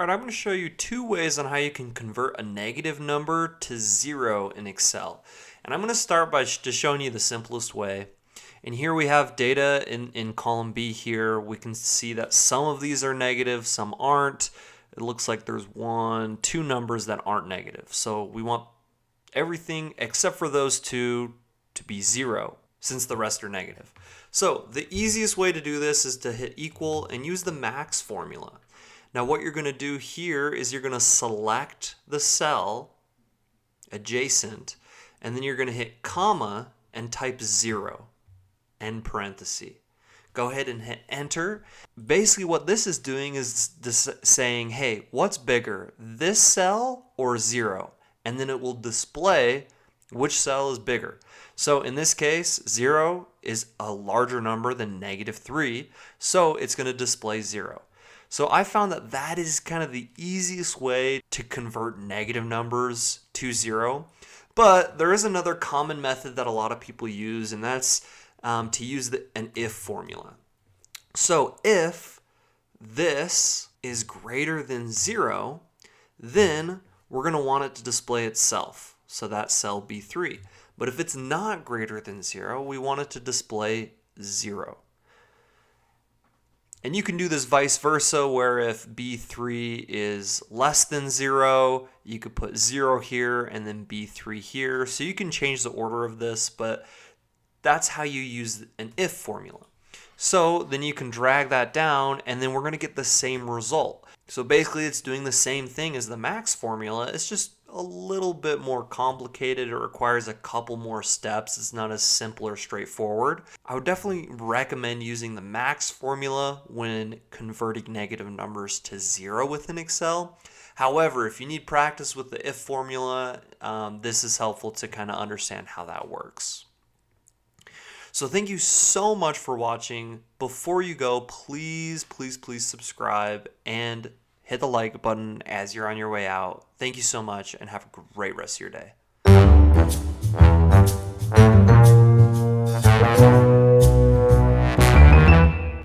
Alright, I'm going to show you two ways on how you can convert a negative number to 0 in Excel. And I'm going to start by just showing you the simplest way. And here we have data in column B here. We can see that some of these are negative, some aren't. It looks like there's two numbers that aren't negative. So we want everything except for those two to be 0, since the rest are negative. So the easiest way to do this is to hit equal and use the max formula. Now what you're going to do here is you're going to select the cell adjacent, and then you're going to hit comma and type 0, end parenthesis. Go ahead and hit enter. Basically what this is doing is saying, hey, what's bigger, this cell or 0? And then it will display which cell is bigger. So in this case, 0 is a larger number than -3, so it's going to display 0. So I found that is kind of the easiest way to convert negative numbers to 0. But there is another common method that a lot of people use, and that's to use an if formula. So if this is greater than 0, then we're going to want it to display itself. So that's cell B3. But if it's not greater than 0, we want it to display 0. And you can do this vice versa, where if B3 is less than 0, you could put 0 here and then B3 here. So you can change the order of this, but that's how you use an if formula. So then you can drag that down, and then we're going to get the same result. So basically it's doing the same thing as the max formula. It's just a little bit more complicated. It requires a couple more steps. It's not as simple or straightforward. I would definitely recommend using the max formula when converting negative numbers to 0 within Excel. However, if you need practice with the if formula, this is helpful to kind of understand how that works. So thank you so much for watching. Before you go, please subscribe and hit the like button as you're on your way out. Thank you so much, and have a great rest of your day.